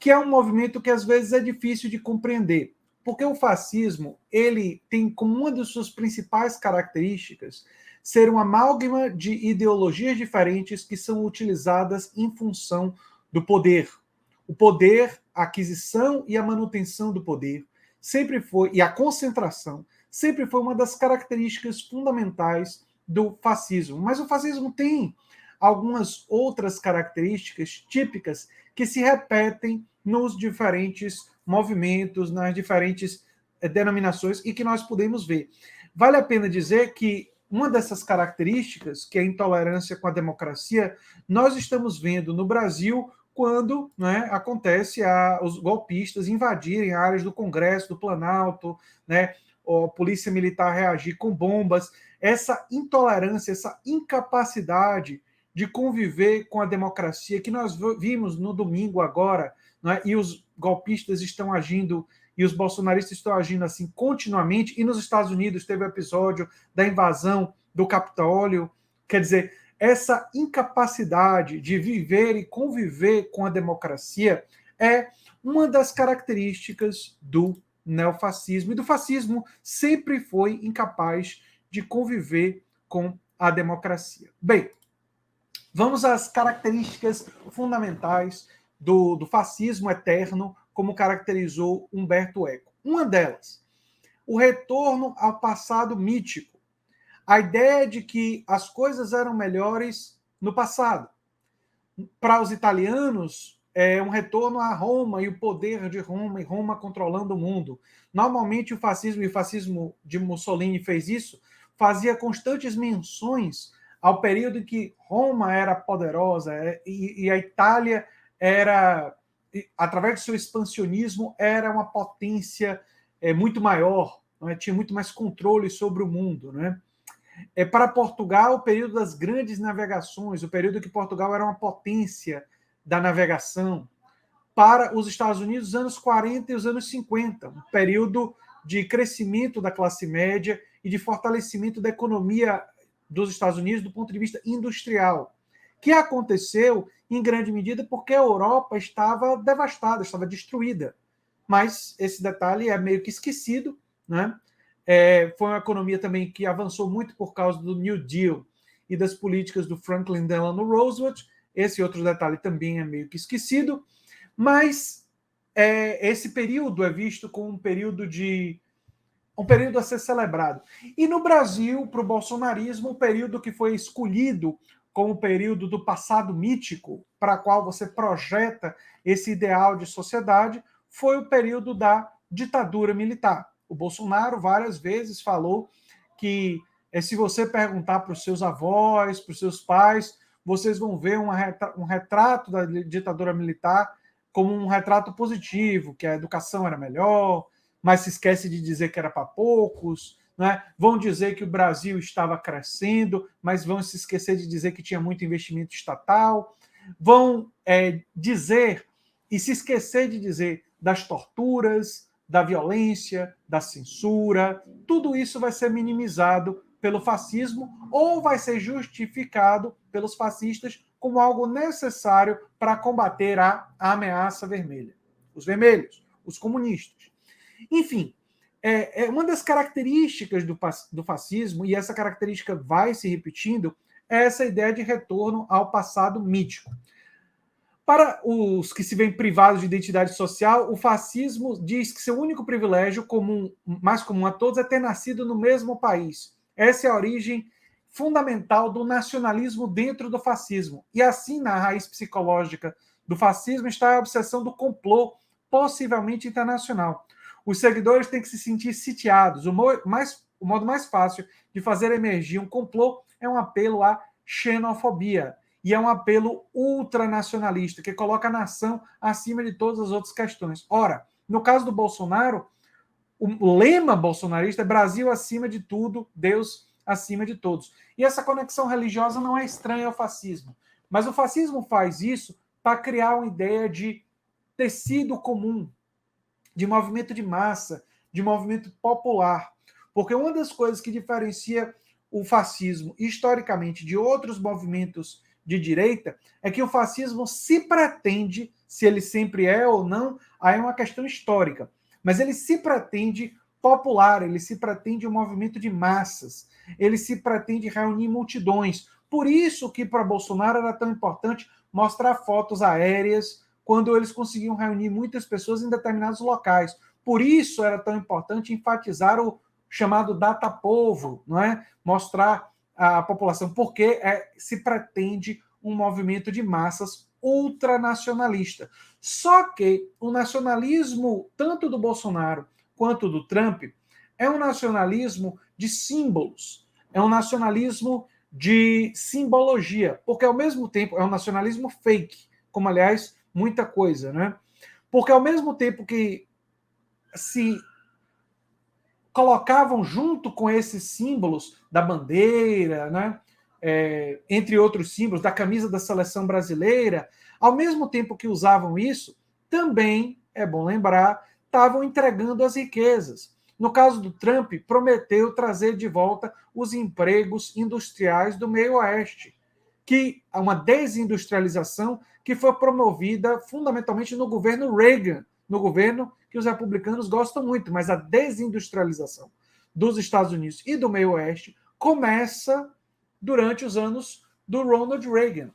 que é um movimento que às vezes é difícil de compreender, porque o fascismo ele tem como uma de suas principais características ser um amálgama de ideologias diferentes que são utilizadas em função do poder. O poder, a aquisição e a manutenção do poder sempre foi, e a concentração, sempre foi uma das características fundamentais do fascismo. Mas o fascismo tem algumas outras características típicas que se repetem nos diferentes movimentos, nas diferentes denominações e que nós podemos ver. Vale a pena dizer que uma dessas características, que é a intolerância com a democracia, nós estamos vendo no Brasil quando, né, acontece os golpistas invadirem áreas do Congresso, do Planalto, né, a polícia militar reagir com bombas. Essa intolerância, essa incapacidade de conviver com a democracia que nós vimos no domingo agora, né, e os golpistas estão agindo e os bolsonaristas estão agindo assim continuamente, e nos Estados Unidos teve o episódio da invasão do Capitólio. Quer dizer, essa incapacidade de viver e conviver com a democracia é uma das características do neofascismo, e do fascismo sempre foi incapaz de conviver com a democracia. Bem, vamos às características fundamentais do fascismo eterno, como caracterizou Humberto Eco. Uma delas, o retorno ao passado mítico. A ideia de que as coisas eram melhores no passado. Para os italianos, é um retorno a Roma e o poder de Roma, e Roma controlando o mundo. Normalmente o fascismo, e o fascismo de Mussolini fez isso, fazia constantes menções ao período em que Roma era poderosa e a Itália era, através do seu expansionismo, era uma potência muito maior, né? Tinha muito mais controle sobre o mundo, né? Para Portugal, o período das grandes navegações, o período que Portugal era uma potência da navegação. Para os Estados Unidos, os anos 40 e os anos 50, um período de crescimento da classe média e de fortalecimento da economia dos Estados Unidos do ponto de vista industrial, que aconteceu em grande medida porque a Europa estava devastada, estava destruída. Mas esse detalhe é meio que esquecido, né? Foi uma economia também que avançou muito por causa do New Deal e das políticas do Franklin Delano Roosevelt. Esse outro detalhe também é meio que esquecido, mas esse período é visto como um período a ser celebrado. E no Brasil, para o bolsonarismo, o período que foi escolhido como o período do passado mítico, para o qual você projeta esse ideal de sociedade, foi o período da ditadura militar. O Bolsonaro várias vezes falou que se você perguntar para os seus avós, para os seus pais, vocês vão ver um retrato da ditadura militar como um retrato positivo, que a educação era melhor, mas se esquece de dizer que era para poucos, né? Vão dizer que o Brasil estava crescendo, mas vão se esquecer de dizer que tinha muito investimento estatal, vão dizer e se esquecer de dizer das torturas, da violência, da censura. Tudo isso vai ser minimizado pelo fascismo ou vai ser justificado pelos fascistas como algo necessário para combater a ameaça vermelha. Os vermelhos, os comunistas. Enfim, uma das características do fascismo, e essa característica vai se repetindo, é essa ideia de retorno ao passado mítico. Para os que se veem privados de identidade social, o fascismo diz que seu único privilégio mais comum a todos é ter nascido no mesmo país. Essa é a origem fundamental do nacionalismo dentro do fascismo. E assim, na raiz psicológica do fascismo está a obsessão do complô, possivelmente internacional. Os seguidores têm que se sentir sitiados. O modo mais fácil de fazer emergir um complô é um apelo à xenofobia. E é um apelo ultranacionalista, que coloca a nação acima de todas as outras questões. Ora, no caso do Bolsonaro, o lema bolsonarista é Brasil acima de tudo, Deus acima de todos. E essa conexão religiosa não é estranha ao fascismo. Mas o fascismo faz isso para criar uma ideia de tecido comum, de movimento de massa, de movimento popular. Porque uma das coisas que diferencia o fascismo, historicamente, de outros movimentos de direita, é que o fascismo se pretende Se ele sempre é ou não, aí é uma questão histórica. Mas ele se pretende popular, ele se pretende um movimento de massas, ele se pretende reunir multidões. Por isso que para Bolsonaro era tão importante mostrar fotos aéreas quando eles conseguiam reunir muitas pessoas em determinados locais. Por isso era tão importante enfatizar o chamado data povo, não é? Mostrar a população, porque se pretende um movimento de massas ultranacionalista. Só que o nacionalismo, tanto do Bolsonaro quanto do Trump, é um nacionalismo de símbolos, é um nacionalismo de simbologia, porque ao mesmo tempo é um nacionalismo fake, como aliás muita coisa, né? Porque ao mesmo tempo que se colocavam junto com esses símbolos da bandeira, né? Entre outros símbolos, da camisa da seleção brasileira, ao mesmo tempo que usavam isso, também, é bom lembrar, estavam entregando as riquezas. No caso do Trump, prometeu trazer de volta os empregos industriais do meio oeste, que é uma desindustrialização que foi promovida fundamentalmente no governo Reagan, no governo que os republicanos gostam muito, mas a desindustrialização dos Estados Unidos e do meio oeste começa durante os anos do Ronald Reagan.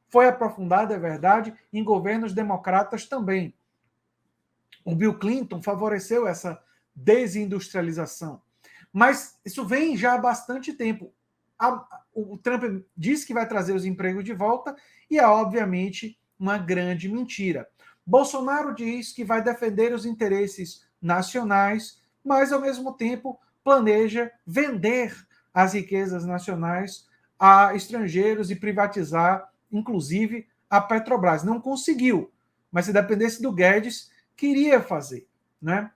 Foi aprofundada, é verdade, em governos democratas também. O Bill Clinton favoreceu essa desindustrialização. Mas isso vem já há bastante tempo. O Trump diz que vai trazer os empregos de volta e é, obviamente, uma grande mentira. Bolsonaro diz que vai defender os interesses nacionais, mas, ao mesmo tempo, planeja vender as riquezas nacionais a estrangeiros e privatizar, inclusive, a Petrobras. Não conseguiu, mas se dependesse do Guedes, queria fazer, né?